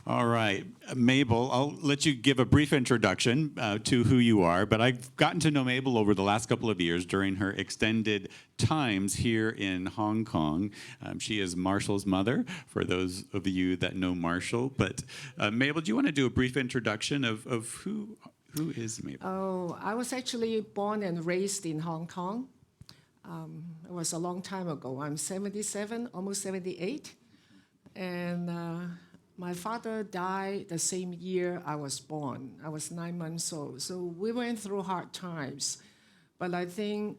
All right, Mabel, I'll let you give a brief introduction to who you are, but I've gotten to know Mabel over the last couple of years during her extended times here in Hong Kong. She is Marshall's mother, for those of you that know Marshall. But Mabel, do you want to do a brief introduction of who is Mabel? Oh, I was actually born and raised in Hong Kong. It was a long time ago. I'm 77, almost 78. And my father died the same year I was born. I was 9 months old. So we went through hard times. But I think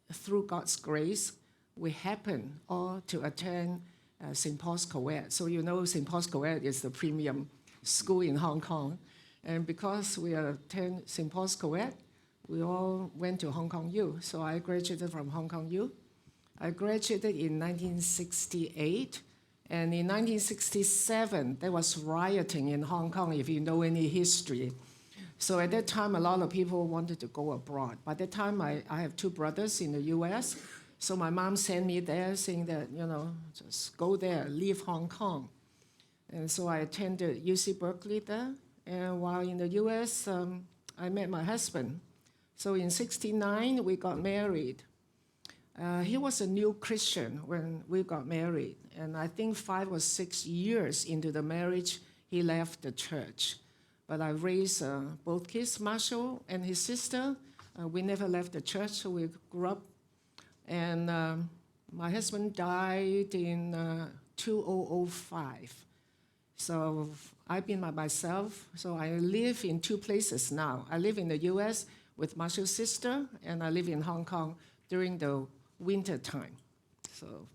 through God's grace, we happened all to attend St. Paul's Co-ed. So you know St. Paul's Co-ed is the premium school in Hong Kong. And because we attend St. Paul's Co-ed, we all went to Hong Kong U. So I graduated from Hong Kong U. I graduated in 1968. And in 1967, there was rioting in Hong Kong, if you know any history. So at that time, a lot of people wanted to go abroad. By that time, I have two brothers in the US. So my mom sent me there saying that, just go there, leave Hong Kong. And so I attended UC Berkeley there. And while in the US, I met my husband. So in 1969, we got married. He was a new Christian when we got married. And I think 5 or 6 years into the marriage, he left the church. But I raised both kids, Marshall and his sister. We never left the church, so we grew up. And my husband died in 2005. So I've been by myself. So I live in 2 places now. I live in the US with Marshall's sister, and I live in Hong Kong during the winter time. So.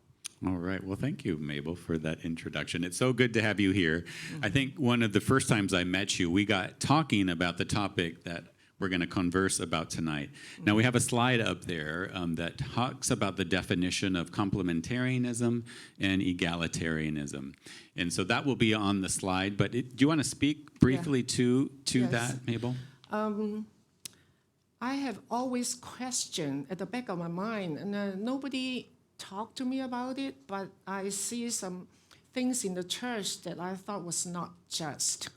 All right. Well, thank you, Mabel, for that introduction. It's so good to have you here. Mm-hmm. I think one of the first times I met you, we got talking about the topic that we're going to converse about tonight. Mm-hmm. Now, we have a slide up there that talks about the definition of complementarianism and egalitarianism. And so that will be on the slide. But do you want to speak briefly to yes. that, Mabel? I have always questioned at the back of my mind, and nobody talked to me about it, but I see some things in the church that I thought was not just.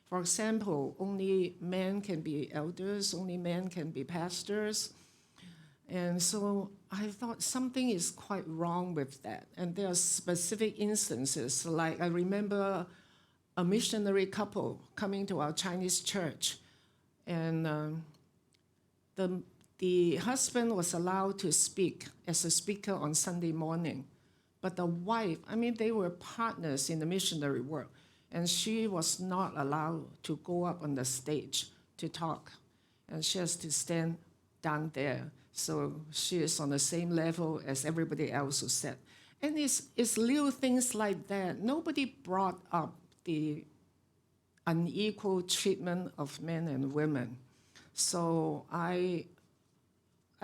For example, only men can be elders, only men can be pastors. And so I thought something is quite wrong with that. And there are specific instances, like I remember a missionary couple coming to our Chinese church, and the husband was allowed to speak as a speaker on Sunday morning. But the wife, they were partners in the missionary work, and she was not allowed to go up on the stage to talk. And she has to stand down there. So she is on the same level as everybody else who sat. And it's little things like that. Nobody brought up the unequal treatment of men and women. So I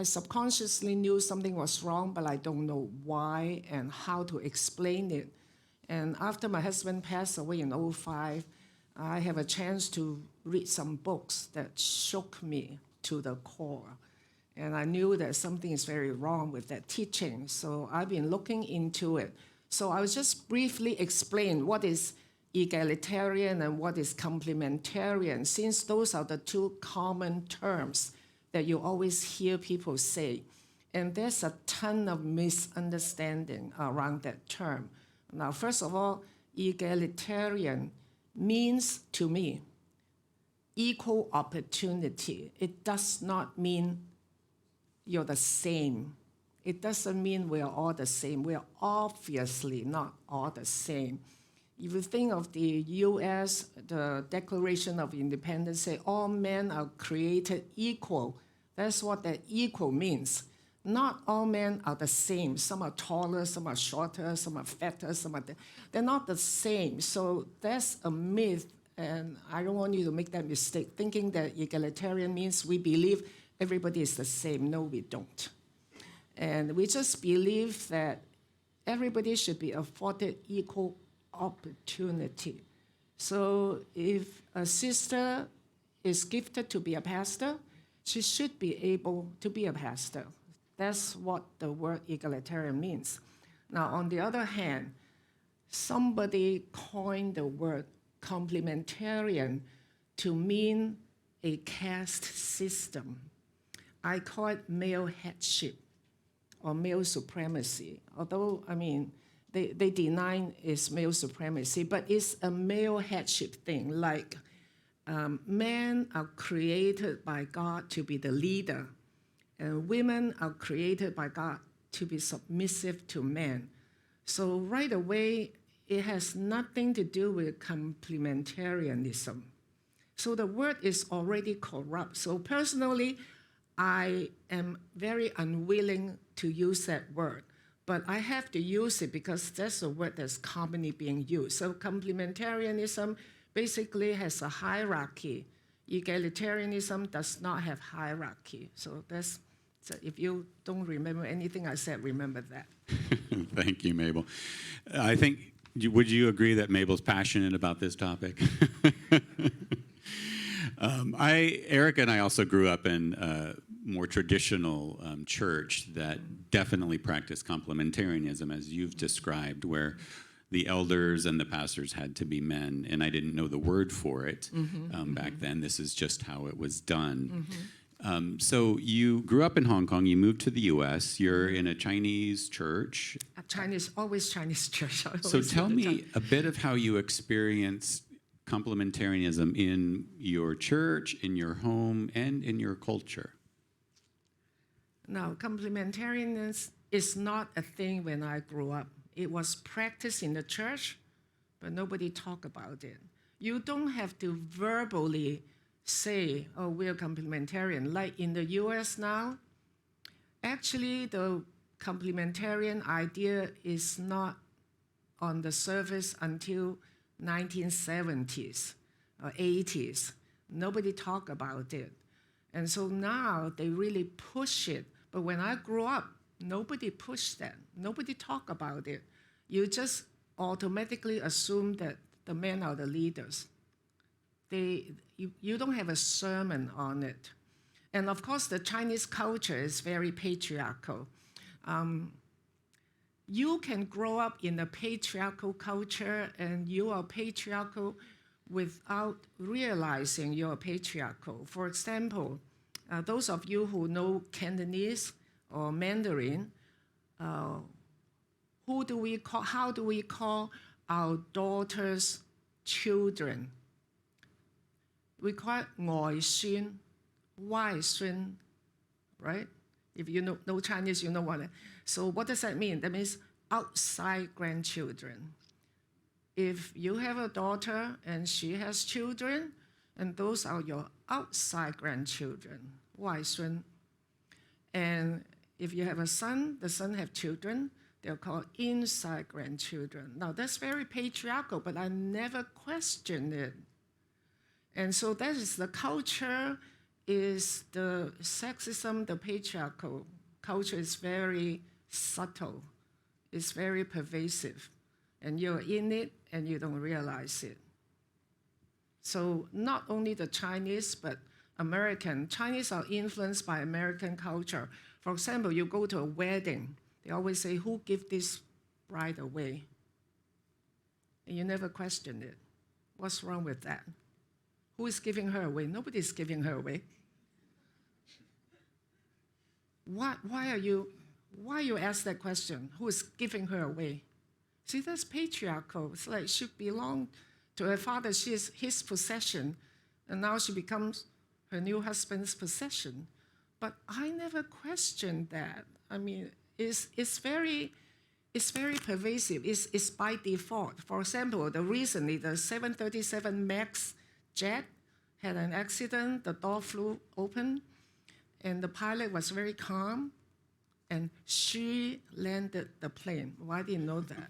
subconsciously knew something was wrong, but I don't know why and how to explain it. And after my husband passed away in 2005, I have a chance to read some books that shook me to the core. And I knew that something is very wrong with that teaching. So I've been looking into it. So I will just briefly explain what is egalitarian and what is complementarian, since those are the 2 common terms that you always hear people say. And there's a ton of misunderstanding around that term. Now, first of all, egalitarian means, to me, equal opportunity. It does not mean you're the same. It doesn't mean we're all the same. We're obviously not all the same. If you think of the U.S., the Declaration of Independence say all men are created equal. That's what that equal means. Not all men are the same. Some are taller, some are shorter, some are fatter, they're not the same. So that's a myth, and I don't want you to make that mistake, thinking that egalitarian means we believe everybody is the same. No, we don't. And we just believe that everybody should be afforded equal opportunity. So if a sister is gifted to be a pastor, she should be able to be a pastor. That's what the word egalitarian means. Now, on the other hand, somebody coined the word complementarian to mean a caste system. I call it male headship or male supremacy, although, they deny it's male supremacy, but it's a male headship thing, like men are created by God to be the leader, and women are created by God to be submissive to men. So right away, it has nothing to do with complementarianism. So the word is already corrupt. So personally, I am very unwilling to use that word, but I have to use it because that's a word that's commonly being used. So complementarianism basically has a hierarchy. Egalitarianism does not have hierarchy. So if you don't remember anything I said, remember that. Thank you, Mabel. I think, would you agree that Mabel's passionate about this topic? Eric and I also grew up in a more traditional church that definitely practiced complementarianism, as you've described, where the elders and the pastors had to be men, and I didn't know the word for it back then. This is just how it was done. So you grew up in Hong Kong, you moved to the U.S., you're in a Chinese church. Always Chinese church. So tell me a bit of how you experienced complementarianism in your church, in your home, and in your culture. Now, complementarianism is not a thing when I grew up. It was practiced in the church, but nobody talked about it. You don't have to verbally say, oh, we're complementarian. Like in the US now, actually the complementarian idea is not on the surface until 1970s or 80s. Nobody talked about it. And so now they really push it. But when I grew up, nobody pushed that. Nobody talked about it. You just automatically assume that the men are the leaders. You don't have a sermon on it. And of course, the Chinese culture is very patriarchal. You can grow up in a patriarchal culture and you are patriarchal without realizing you're patriarchal. For example, those of you who know Cantonese or Mandarin, how do we call our daughters children? We call it 外孫, 外孫, right? If you know Chinese, you know what it is. So what does that mean? That means outside grandchildren. If you have a daughter and she has children, and those are your outside grandchildren, 外孫. And if you have a son, the son have children, they're called inside grandchildren. Now that's very patriarchal, but I never questioned it. And so that is the culture, is the sexism, the patriarchal culture is very subtle. It's very pervasive. And you're in it and you don't realize it. So not only the Chinese, but Chinese are influenced by American culture. For example, you go to a wedding, they always say, who give this bride away? And you never question it. What's wrong with that? Who is giving her away? Nobody's giving her away. Why you ask that question? Who is giving her away? See, that's patriarchal. It's like she belonged to her father. She is his possession, and now she becomes her new husband's possession. But I never questioned that. I mean, it's very pervasive. It's by default. For example, recently the 737 MAX jet had an accident. The door flew open, and the pilot was very calm, and she landed the plane. Well, I didn't know that.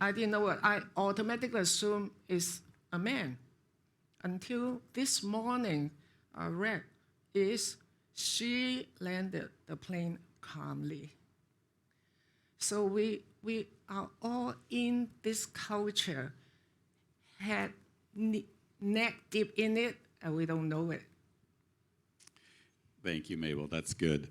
I didn't know what I automatically assumed is a man. Until this morning, I read is she landed the plane calmly. So we are all in this culture, had neck deep in it, and we don't know it. Thank you, Mabel. That's good.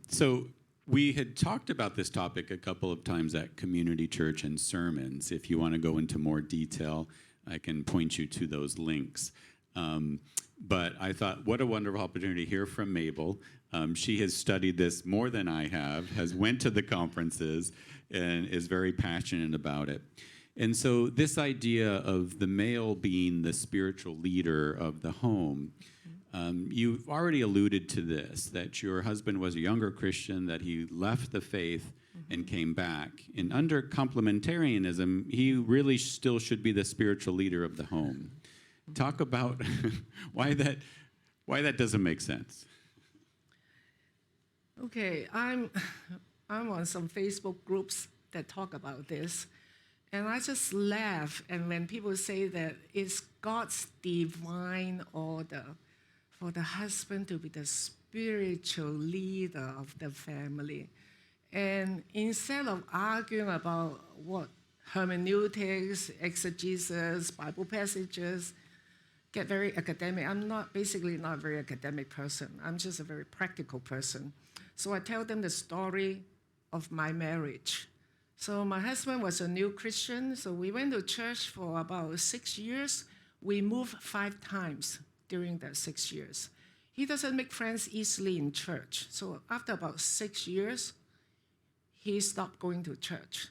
So we had talked about this topic a couple of times at community church and sermons. If you want to go into more detail, I can point you to those links. But I thought, what a wonderful opportunity to hear from Mabel. She has studied this more than I have, has went to the conferences, and is very passionate about it. And so this idea of the male being the spiritual leader of the home, you've already alluded to this, that your husband was a younger Christian, that he left the faith and came back. And under complementarianism, he really still should be the spiritual leader of the home. Talk about why that doesn't make sense. Okay, I'm on some Facebook groups that talk about this, and I just laugh. And when people say that it's God's divine order for the husband to be the spiritual leader of the family, and instead of arguing about what hermeneutics, exegesis, Bible passages, get very academic. I'm basically not a very academic person. I'm just a very practical person. So I tell them the story of my marriage. So my husband was a new Christian, so we went to church for about 6 years. We moved 5 times during that 6 years. He doesn't make friends easily in church. So after about 6 years, he stopped going to church.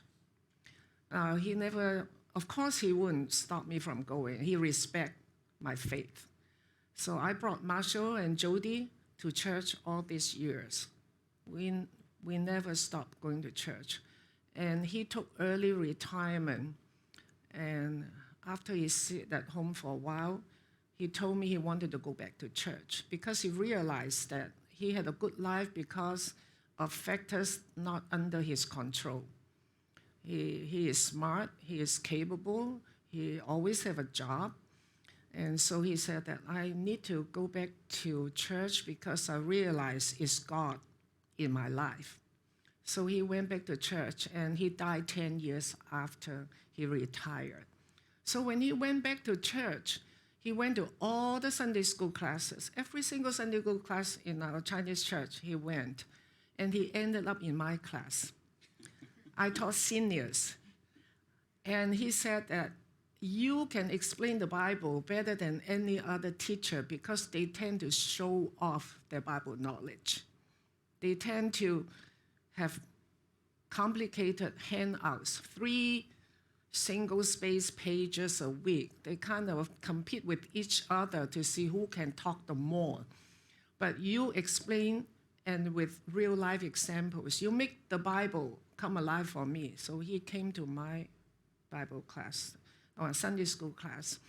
Of course he wouldn't stop me from going. He respects my faith. So I brought Marshall and Jody to church all these years. We never stopped going to church. And he took early retirement. And after he sat at home for a while, he told me he wanted to go back to church because he realized that he had a good life because of factors not under his control. He is smart, he is capable, he always have a job. And so he said that I need to go back to church because I realize it's God in my life. So he went back to church, and he died 10 years after he retired. So when he went back to church, he went to all the Sunday school classes. Every single Sunday school class in our Chinese church, he went. And he ended up in my class. I taught seniors. And he said that you can explain the Bible better than any other teacher because they tend to show off their Bible knowledge. They tend to have complicated handouts, 3 single-space pages a week. They kind of compete with each other to see who can talk the more. But you explain, and with real-life examples, you make the Bible come alive for me. So he came to my Bible class, or Sunday school class,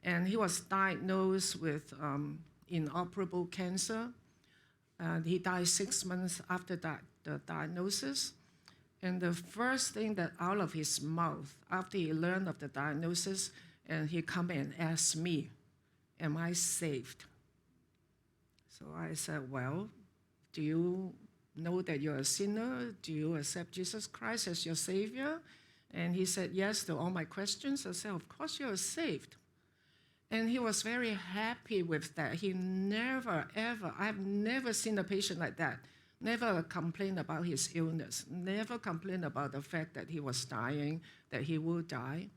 and he was diagnosed with inoperable cancer. And he died 6 months after the diagnosis. And the first thing that out of his mouth, after he learned of the diagnosis, and he come and asked me, am I saved? So I said, well, do you know that you're a sinner? Do you accept Jesus Christ as your Savior? And he said yes to all my questions. I said, of course you're saved. And he was very happy with that. He never, ever, I've never seen a patient like that. Never complained about his illness. Never complained about the fact that he was dying, that he will die.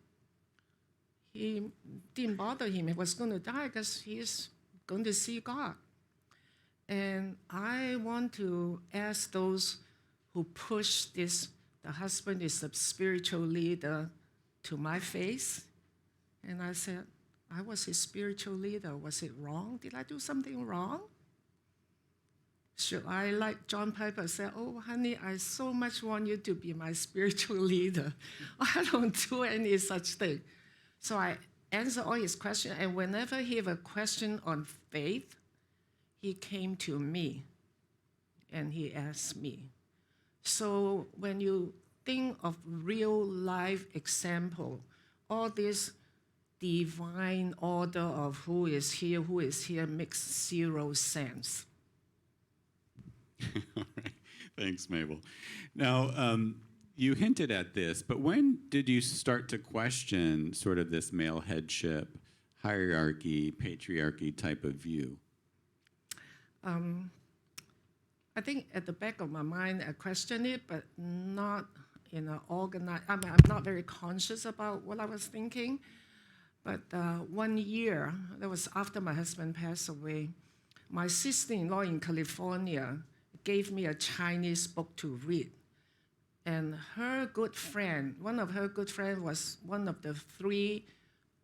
He didn't bother him. He was going to die because he is going to see God. And I want to ask those who push this, the husband is a spiritual leader, to my face. And I said, I was his spiritual leader. Was it wrong? Did I do something wrong? Should I, like John Piper said, oh, honey, I so much want you to be my spiritual leader. I don't do any such thing. So I answer all his questions. And whenever he have a question on faith, he came to me and he asked me. So when you think of real life example, all this divine order of who is here makes 0 sense. All right. Thanks, Mabel. Now, you hinted at this, but when did you start to question sort of this male headship, hierarchy, patriarchy type of view? I think at the back of my mind, I questioned it, but not in an organized. I'm not very conscious about what I was thinking. But 1 year, that was after my husband passed away, my sister-in-law in California gave me a Chinese book to read. And her good friend, one of her good friends was one of the 3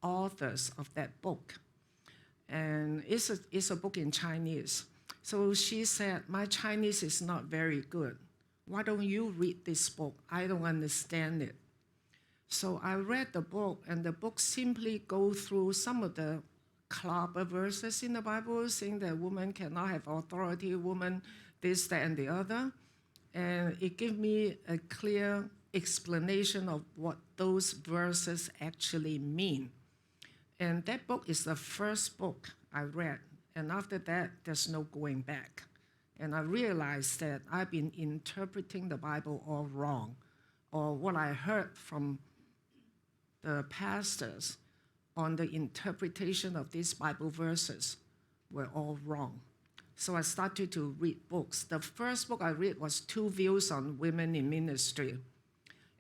authors of that book. And it's a book in Chinese. So she said, my Chinese is not very good. Why don't you read this book? I don't understand it. So I read the book, and the book simply goes through some of the clobber verses in the Bible, saying that woman cannot have authority, woman this, that, and the other. And it gave me a clear explanation of what those verses actually mean. And that book is the first book I read. And after that, there's no going back. And I realized that I've been interpreting the Bible all wrong, or what I heard from the pastors on the interpretation of these Bible verses were all wrong. So I started to read books. The first book I read was 2 Views on Women in Ministry.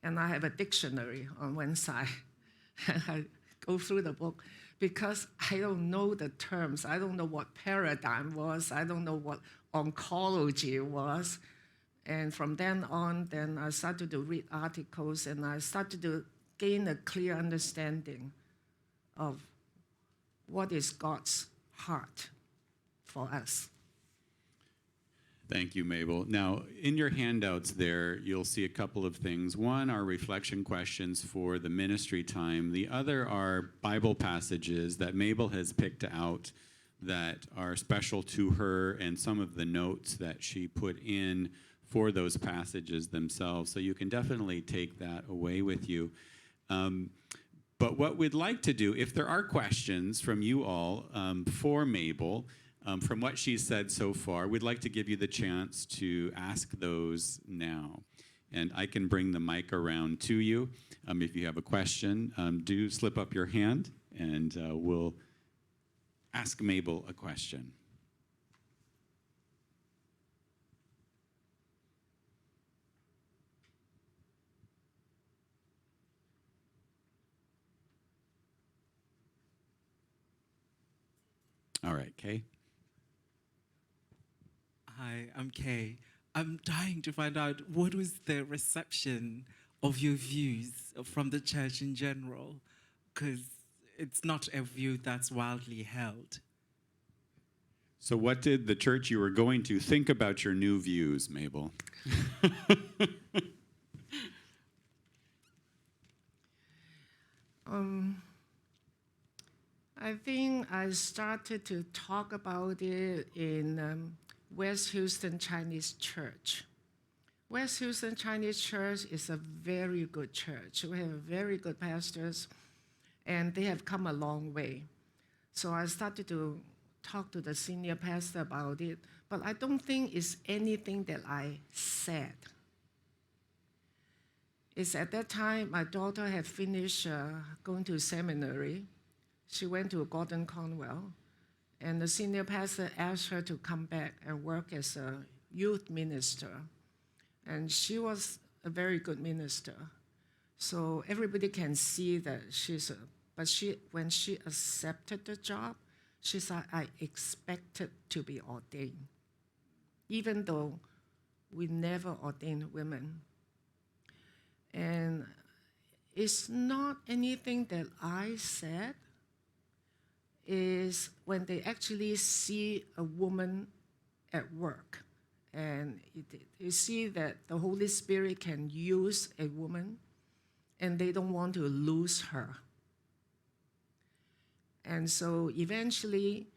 And I have a dictionary on one side. And I go through the book because I don't know the terms. I don't know what paradigm was. I don't know what oncology was. And from then on, then I started to read articles, and I started to gain a clear understanding of what is God's heart for us. Thank you, Mabel. Now, in your handouts there, you'll see a couple of things. One are reflection questions for the ministry time. The other are Bible passages that Mabel has picked out that are special to her, and some of the notes that she put in for those passages themselves. So you can definitely take that away with you. But what we'd like to do, if there are questions from you all for Mabel, from what she's said so far, we'd like to give you the chance to ask those now. And I can bring the mic around to you. If you have a question, do slip up your hand, and we'll ask Mabel a question. All right, Kay. Hi, I'm Kay. I'm dying to find out what was the reception of your views from the church in general, because it's not a view that's widely held. So what did the church you were going to think about your new views, Mabel? I think I started to talk about it in West Houston Chinese Church. West Houston Chinese Church is a very good church. We have very good pastors, and they have come a long way. So I started to talk to the senior pastor about it, but I don't think it's anything that I said. It's at that time my daughter had finished going to seminary. She went to Gordon Conwell, and the senior pastor asked her to come back and work as a youth minister. And she was a very good minister. So everybody can see that when she accepted the job, she said, I expected to be ordained, even though we never ordained women. And it's not anything that I said. Is when they actually see a woman at work, and you see that the Holy Spirit can use a woman, and they don't want to lose her. And so eventually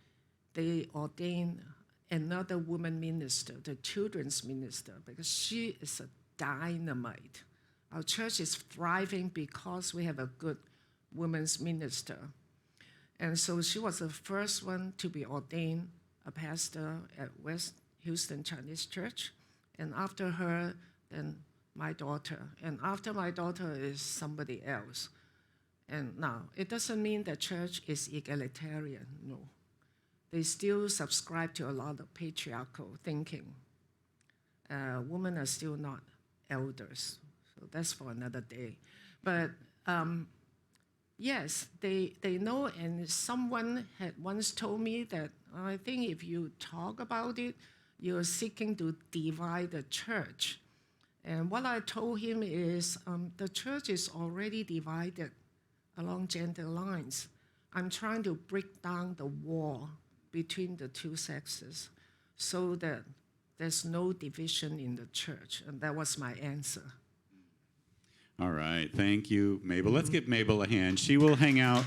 they ordained another woman minister, the children's minister, because she is a dynamite. Our church is thriving because we have a good women's minister. And so she was the first one to be ordained a pastor at West Houston Chinese Church. And after her, then my daughter. And after my daughter is somebody else. And now, it doesn't mean the church is egalitarian, no. They still subscribe to a lot of patriarchal thinking. Women are still not elders. So that's for another day. But yes, they know, and someone had once told me that I think if you talk about it, you're seeking to divide the church. And what I told him is the church is already divided along gender lines. I'm trying to break down the wall between the two sexes so that there's no division in the church. And that was my answer. All right. Thank you, Mabel. Let's give Mabel a hand. She will hang out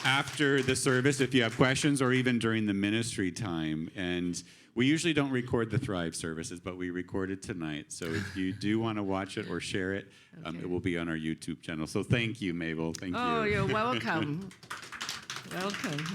after the service if you have questions or even during the ministry time. And we usually don't record the Thrive services, but we recorded tonight. So if you do want to watch it or share it, it will be on our YouTube channel. So thank you, Mabel. Thank you. Oh, you're welcome. Welcome.